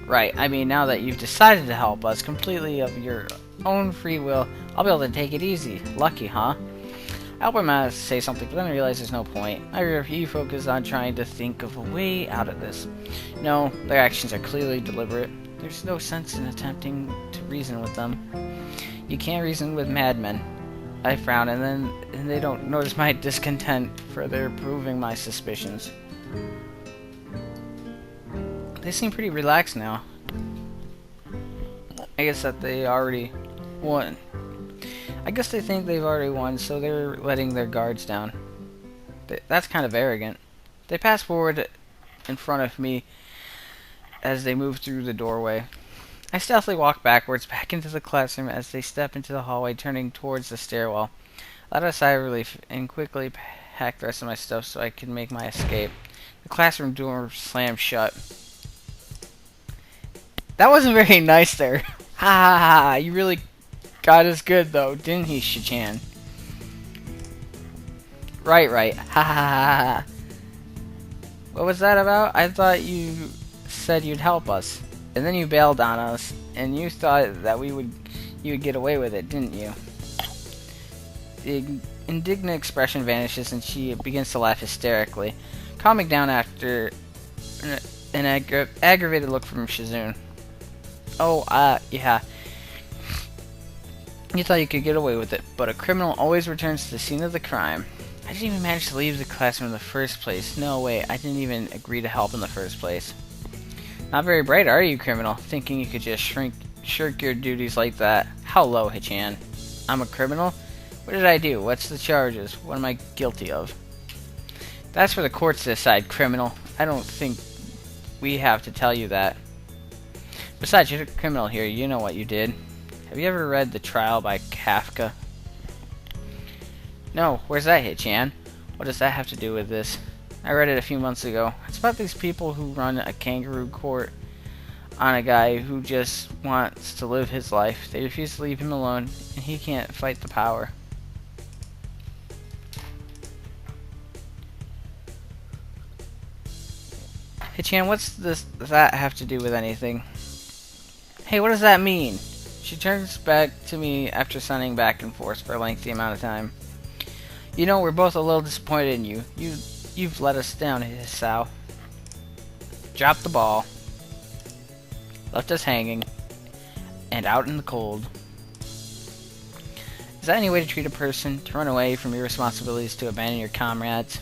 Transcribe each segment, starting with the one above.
Right, I mean, now that you've decided to help us completely of your own free will, I'll be able to take it easy. Lucky, huh? I hope I'm out to say something, but then I realize there's no point. I refocus on trying to think of a way out of this. No, their actions are clearly deliberate. There's no sense in attempting to reason with them. You can't reason with madmen. I frown, and they don't notice my discontent, further proving my suspicions. They seem pretty relaxed now. I guess that they already won. I guess they think they've already won, so they're letting their guards down. That's kind of arrogant. They pass forward in front of me as they move through the doorway. I stealthily walk backwards back into the classroom as they step into the hallway, turning towards the stairwell. I let out a sigh of relief and quickly pack the rest of my stuff so I can make my escape. The classroom door slams shut. That wasn't very nice there. Ha ha ha. You really got us good though, didn't he, Shichan? Right. Ha ha ha ha. What was that about? I thought you said you'd help us. And then you bailed on us, and you thought that you would get away with it, didn't you? The indignant expression vanishes, and she begins to laugh hysterically, calming down after an aggravated look from Shizune. Oh, yeah. You thought you could get away with it, but a criminal always returns to the scene of the crime. I didn't even manage to leave the classroom in the first place. No way, I didn't even agree to help in the first place. Not very bright, are you, criminal? Thinking you could just shirk your duties like that. How low, Hichan? I'm a criminal? What did I do? What's the charges? What am I guilty of? That's for the courts to decide, criminal. I don't think we have to tell you that. Besides, you're a criminal here. You know what you did. Have you ever read The Trial by Kafka? No, where's that, Hichan? What does that have to do with this? I read it a few months ago. It's about these people who run a kangaroo court on a guy who just wants to live his life. They refuse to leave him alone, and he can't fight the power. Hichan, what's that have to do with anything? Hey, what does that mean? She turns back to me after sunning back and forth for a lengthy amount of time. You know, we're both a little disappointed in you. You've let us down, Hisao. Dropped the ball. Left us hanging. And out in the cold. Is that any way to treat a person? To run away from your responsibilities, to abandon your comrades?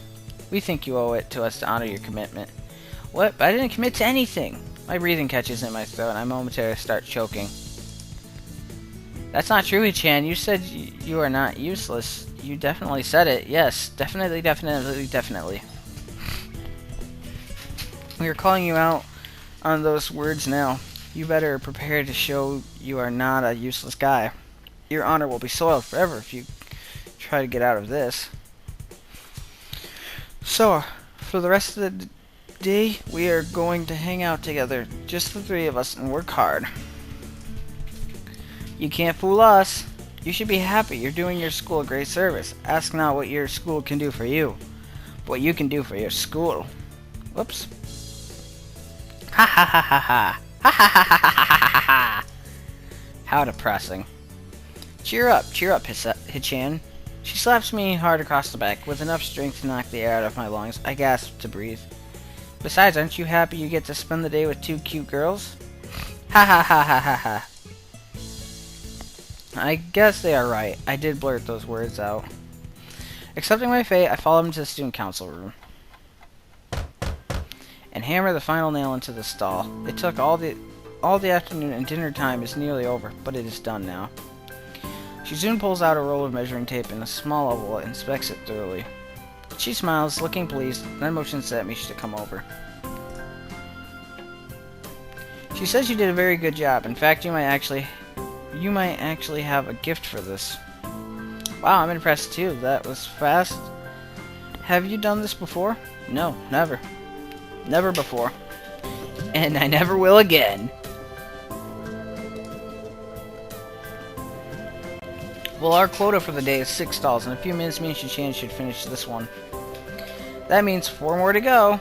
We think you owe it to us to honor your commitment. What? I didn't commit to anything. My breathing catches in my throat and I momentarily start choking. That's not true, Hichan. You said you are not useless. You definitely said it. Yes, definitely. We are calling you out on those words now. You better prepare to show you are not a useless guy. Your honor will be soiled forever if you try to get out of this. So, for the rest of the day, we are going to hang out together, just the three of us, and work hard. You can't fool us. You should be happy. You're doing your school a great service. Ask not what your school can do for you, but what you can do for your school. Whoops. Ha ha ha ha ha. Ha ha ha ha ha ha ha. How depressing. Cheer up, Hichan. She slaps me hard across the back, with enough strength to knock the air out of my lungs. I gasp to breathe. Besides, aren't you happy you get to spend the day with two cute girls? Ha ha ha ha ha ha. I guess they are right. I did blurt those words out. Accepting my fate, I follow him to the student council room and hammer the final nail into the stall. It took all the afternoon, and dinner time is nearly over, but it is done now. She soon pulls out a roll of measuring tape and a small oval and inspects it thoroughly. She smiles, looking pleased, then motions at me to come over. She says you did a very good job. In fact, you might actually have a gift for this. Wow, I'm impressed too. That was fast. Have you done this before? No, never. Never before. And I never will again. Well, our quota for the day is 6 stalls. In a few minutes, me and Shichan should finish this one. That means 4 more to go.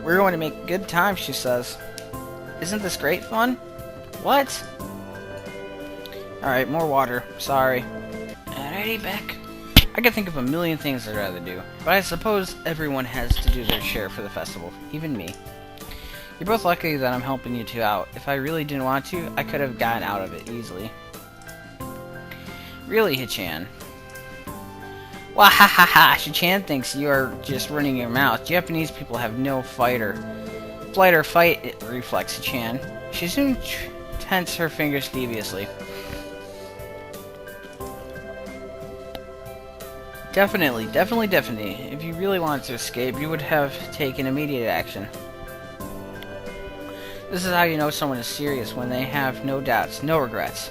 We're going to make good time, she says. Isn't this great fun? What? Alright, more water. Sorry. Alrighty, back. I could think of a million things I'd rather do, but I suppose everyone has to do their share for the festival, even me. You're both lucky that I'm helping you two out. If I really didn't want to, I could have gotten out of it easily. Really, Hichan? Wahahaha! Hichan thinks you're just running your mouth. Japanese people have no flight or fight reflex, Hichan. She soon tensed her fingers deviously. Definitely. If you really wanted to escape, you would have taken immediate action. This is how you know someone is serious, when they have no doubts, no regrets.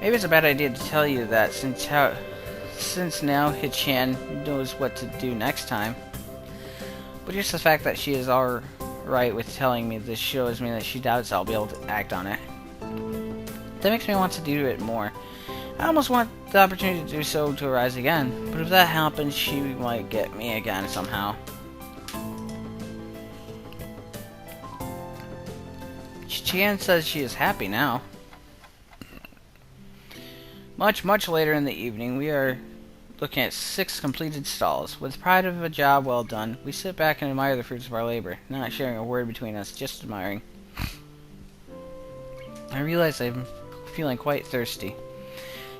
Maybe it's a bad idea to tell you that since now Hichan knows what to do next time. But just the fact that she is alright with telling me this shows me that she doubts I'll be able to act on it. That makes me want to do it more. I almost want the opportunity to do so to arise again, but if that happens, she might get me again somehow. Chien says she is happy now. Much later in the evening, we are looking at 6 completed stalls. With pride of a job well done, we sit back and admire the fruits of our labor, not sharing a word between us, just admiring. I realize I'm feeling quite thirsty.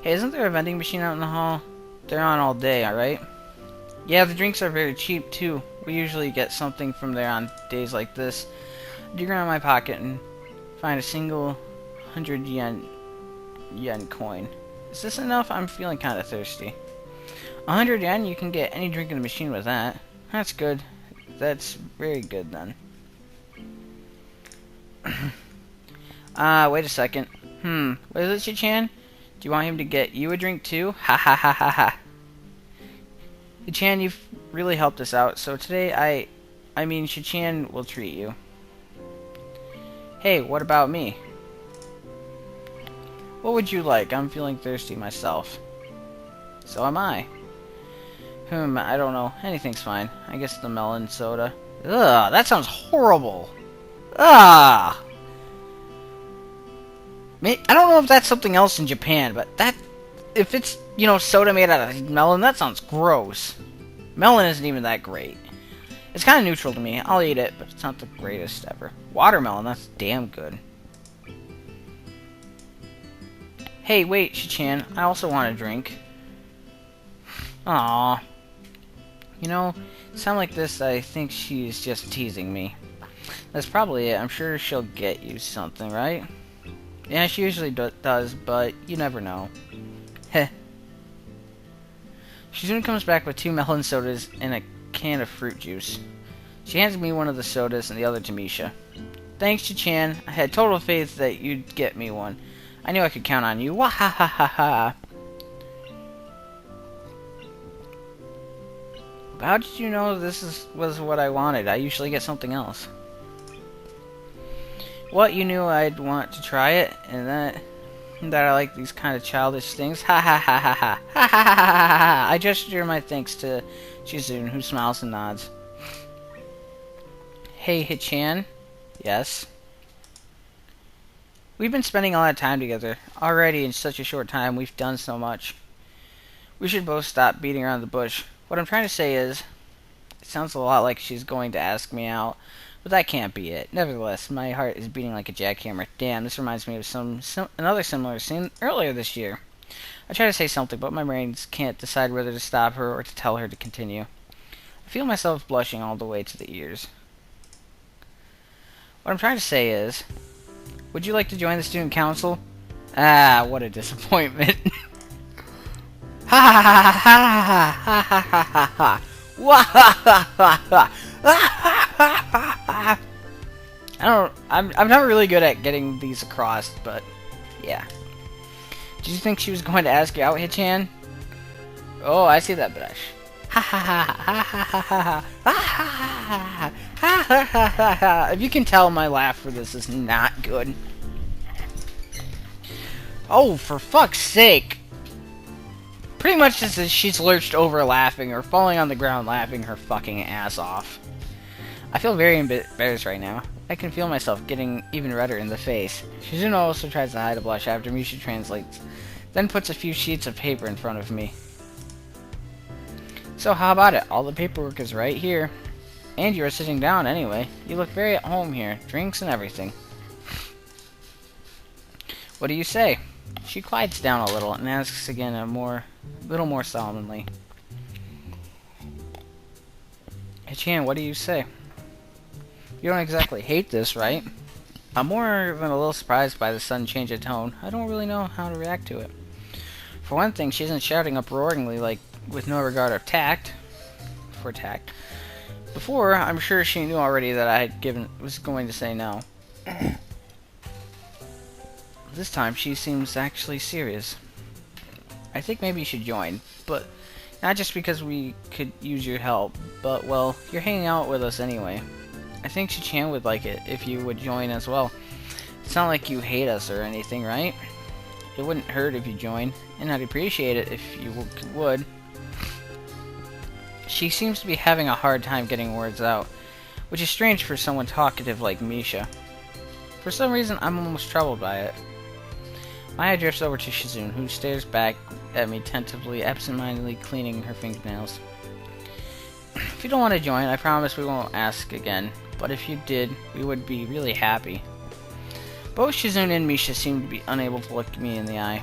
Hey, isn't there a vending machine out in the hall? They're on all day, alright? Yeah, the drinks are very cheap, too. We usually get something from there on days like this. I dig around my pocket and find a single 100 yen coin. Is this enough? I'm feeling kind of thirsty. 100 yen? You can get any drink in the machine with that. That's good. That's very good, then. Wait a second. What is it, Chichan? Do you want him to get you a drink too? Ha ha ha ha ha. Chichan, you've really helped us out, so today I mean Chichan will treat you. Hey, what about me? What would you like? I'm feeling thirsty myself. So am I. I don't know. Anything's fine. I guess the melon soda. Ugh, that sounds horrible. Ah! I don't know if that's something else in Japan, but if it's, you know, soda made out of melon, that sounds gross. Melon isn't even that great. It's kind of neutral to me. I'll eat it, but it's not the greatest ever. Watermelon, that's damn good. Hey, wait, Chichan. I also want a drink. Aww. You know, sound like this, I think she's just teasing me. That's probably it. I'm sure she'll get you something, right? Yeah, she usually does, but you never know. Heh. She soon comes back with 2 melon sodas and a can of fruit juice. She hands me one of the sodas and the other to Misha. Thanks, Chichan. I had total faith that you'd get me one. I knew I could count on you. Wahahaha. How did you know this was what I wanted? I usually get something else. What, you knew I'd want to try it, and that I like these kind of childish things? Ha ha ha ha ha ha ha ha ha ha. I gesture my thanks to Chizun, who smiles and nods. Hey, Hichan. Yes. We've been spending a lot of time together. Already in such a short time, we've done so much. We should both stop beating around the bush. What I'm trying to say is, it sounds a lot like she's going to ask me out. But that can't be it. Nevertheless, my heart is beating like a jackhammer. Damn, this reminds me of another similar scene earlier this year. I try to say something, but my brains can't decide whether to stop her or to tell her to continue. I feel myself blushing all the way to the ears. What I'm trying to say is, would you like to join the student council? Ah, what a disappointment. Ha ha ha ha ha ha ha ha ha. I'm not really good at getting these across, but yeah. Did you think she was going to ask you out, Hichan? Oh, I see that blush. Ha ha ha ha ha ha ha ha ha ha ha. If you can tell, my laugh for this is not good. Oh, for fuck's sake! Pretty much just as she's lurched over laughing or falling on the ground laughing her fucking ass off. I feel very embarrassed right now. I can feel myself getting even redder in the face. Shizuno also tries to hide a blush after Misha translates, then puts a few sheets of paper in front of me. So how about it? All the paperwork is right here. And you are sitting down anyway. You look very at home here. Drinks and everything. What do you say? She quiets down a little and asks again little more solemnly. Hichan, what do you say? You don't exactly hate this, right? I'm more than a little surprised by the sudden change of tone. I don't really know how to react to it. For one thing, she isn't shouting uproaringly like with no regard of tact. For tact. Before, I'm sure she knew already that I was going to say no. This time, she seems actually serious. I think maybe you should join, but not just because we could use your help, but, well, you're hanging out with us anyway. I think Shichan would like it if you would join as well. It's not like you hate us or anything, right? It wouldn't hurt if you joined, and I'd appreciate it if you would. She seems to be having a hard time getting words out, which is strange for someone talkative like Misha. For some reason, I'm almost troubled by it. My eye drifts over to Shizune, who stares back at me tentatively, absentmindedly cleaning her fingernails. If you don't want to join, I promise we won't ask again, but if you did, we would be really happy. Both Shizune and Misha seem to be unable to look me in the eye.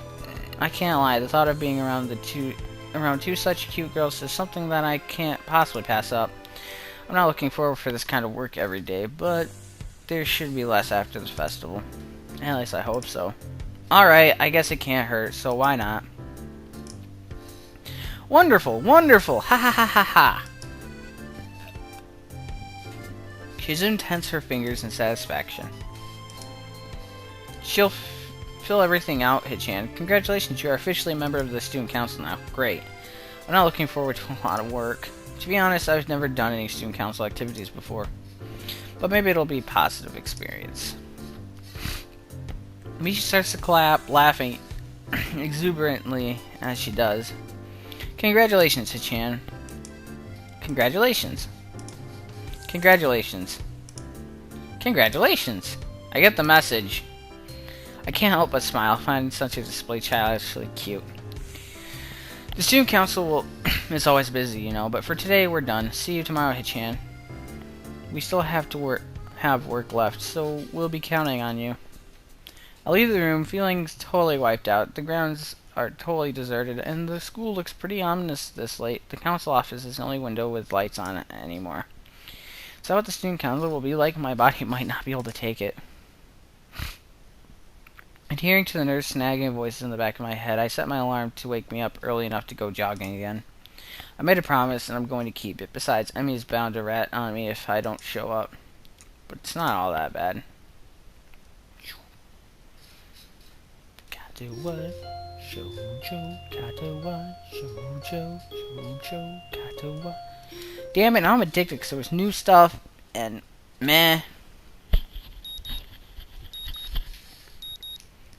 I can't lie, the thought of being around two such cute girls is something that I can't possibly pass up. I'm not looking forward for this kind of work every day, but there should be less after the festival. At least I hope so. Alright, I guess it can't hurt, so why not? Wonderful! Wonderful! Ha ha ha ha ha! Shizune tensed her fingers in satisfaction. She'll fill everything out, Hichan. Congratulations, you are officially a member of the student council now. Great. I'm not looking forward to a lot of work. To be honest, I've never done any student council activities before. But maybe it'll be a positive experience. Misha starts to clap, laughing exuberantly as she does. Congratulations, Hichan. Congratulations. Congratulations. Congratulations! I get the message. I can't help but smile, finding such a display childishly cute. The student council is always busy, you know, but for today we're done. See you tomorrow, Hichan. We still have work left, so we'll be counting on you. I leave the room, feeling totally wiped out. The grounds are totally deserted, and the school looks pretty ominous this late. The council office is the only window with lights on it anymore. Is that what the student council will be like? My body might not be able to take it. Adhering to the nurse snagging voices in the back of my head, I set my alarm to wake me up early enough to go jogging again. I made a promise, and I'm going to keep it. Besides, Emmy is bound to rat on me if I don't show up. But it's not all that bad. Katawa Shoujo, Katawa Shoujo, Shoujo, Katawa. Damn it, now I'm addicted because there was new stuff, and meh.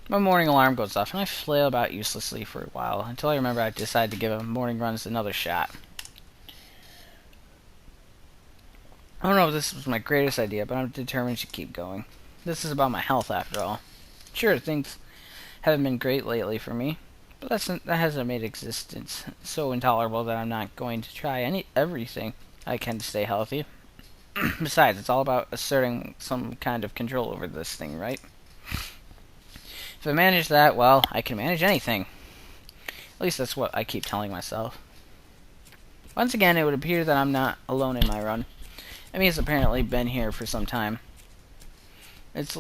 My morning alarm goes off, and I flail about uselessly for a while, until I remember I decided to give morning runs another shot. I don't know if this was my greatest idea, but I'm determined to keep going. This is about my health, after all. Sure, things haven't been great lately for me, but that hasn't made existence so intolerable that I'm not going to try everything I can to stay healthy. Besides, it's all about asserting some kind of control over this thing, right? If I manage that, well, I can manage anything. At least that's what I keep telling myself. Once again, it would appear that I'm not alone in my run. Emmy has apparently been here for some time. It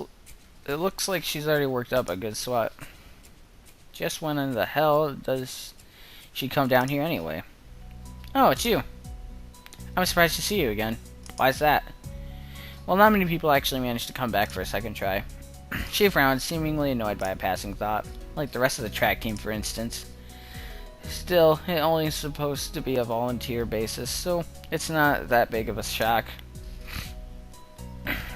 looks like she's already worked up a good sweat. Just when in the hell does she come down here anyway? Oh, it's you. I'm surprised to see you again. Why's that? Well, not many people actually manage to come back for a second try. She frowned, seemingly annoyed by a passing thought, like the rest of the track team, for instance. Still, it only is supposed to be a volunteer basis, so it's not that big of a shock.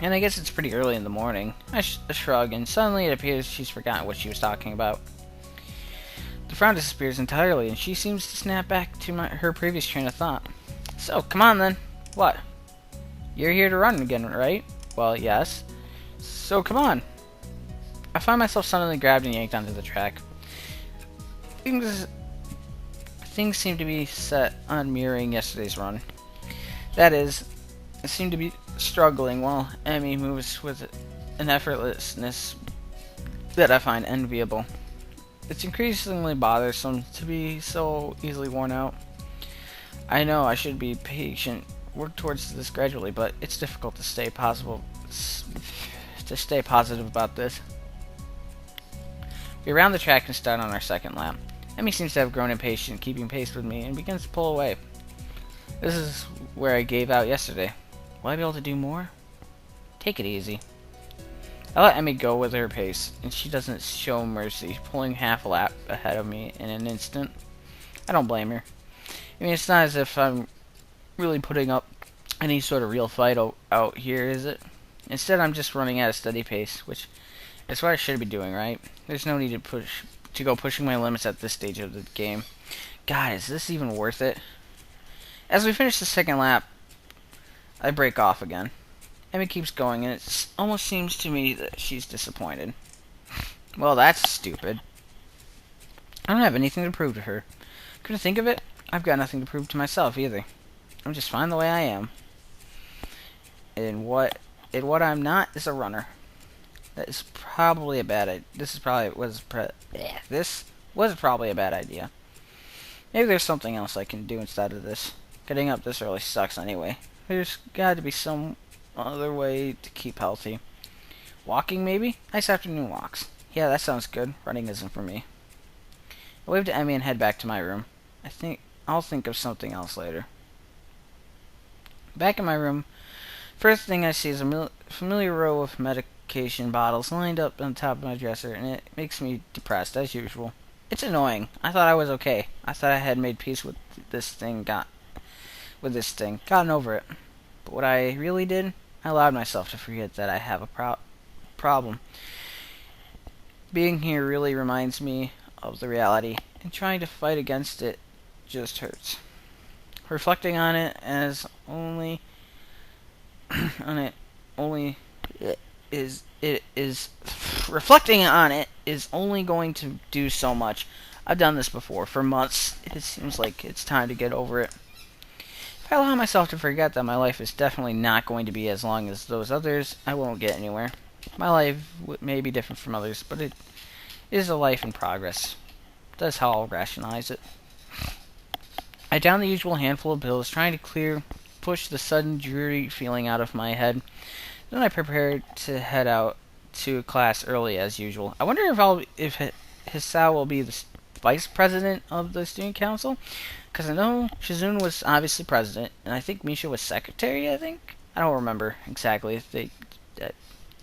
And I guess it's pretty early in the morning. I shrug, and suddenly it appears she's forgotten what she was talking about. The frown disappears entirely, and she seems to snap back to her previous train of thought. So, come on then. What? You're here to run again, right? Well, yes. So come on. I find myself suddenly grabbed and yanked onto the track. Things seem to be set on mirroring yesterday's run. That is, I seem to be struggling while Emmy moves with an effortlessness that I find enviable. It's increasingly bothersome to be so easily worn out. I know I should be patient, work towards this gradually, but it's difficult to stay positive about this. We round the track and start on our second lap. Emmy seems to have grown impatient, keeping pace with me, and begins to pull away. This is where I gave out yesterday. Will I be able to do more? Take it easy. I let Emmy go with her pace, and she doesn't show mercy, pulling half a lap ahead of me in an instant. I don't blame her. I mean, it's not as if I'm really putting up any sort of real fight out here, is it? Instead, I'm just running at a steady pace, which is what I should be doing, right? There's no need to go pushing my limits at this stage of the game. God, is this even worth it? As we finish the second lap, I break off again. Emmy keeps going, and it almost seems to me that she's disappointed. Well, that's stupid. I don't have anything to prove to her. Couldn't think of it? I've got nothing to prove to myself either. I'm just fine the way I am. And what I'm not is a runner. That is probably a bad idea. This was probably a bad idea. Maybe there's something else I can do instead of this. Getting up this early sucks anyway. There's got to be some other way to keep healthy. Walking, maybe? Nice afternoon walks. Yeah, that sounds good. Running isn't for me. I wave to Emmy and head back to my room. I'll think of something else later. Back in my room, first thing I see is a familiar row of medication bottles lined up on top of my dresser, and it makes me depressed, as usual. It's annoying. I thought I was okay. I thought I had made peace with this thing, gotten over it. But what I really did, I allowed myself to forget that I have a problem. Being here really reminds me of the reality, and trying to fight against it just hurts. Reflecting on it as only reflecting on it is only going to do so much. I've done this before for months. It seems like it's time to get over it. If I allow myself to forget that my life is definitely not going to be as long as those others, I won't get anywhere. My life may be different from others, but it is a life in progress. That's how I'll rationalize it. I down the usual handful of pills, trying to push the sudden dreary feeling out of my head. Then I prepared to head out to class early as usual. I wonder if Hisao will be the vice president of the student council, because I know Shizune was obviously president, and I think Misha was secretary. I don't remember exactly.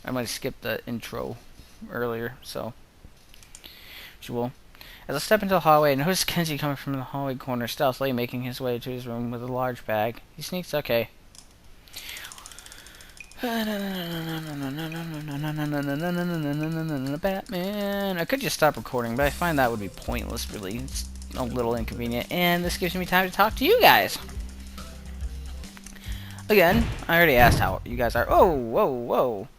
I might have skipped the intro earlier, so usual. As I step into the hallway, I notice Kenji coming from the hallway corner, stealthily making his way to his room with a large bag. He sneaks, okay. Batman. I could just stop recording, but I find that would be pointless, really. It's a little inconvenient, and this gives me time to talk to you guys. Again, I already asked how you guys are. Oh, whoa, whoa.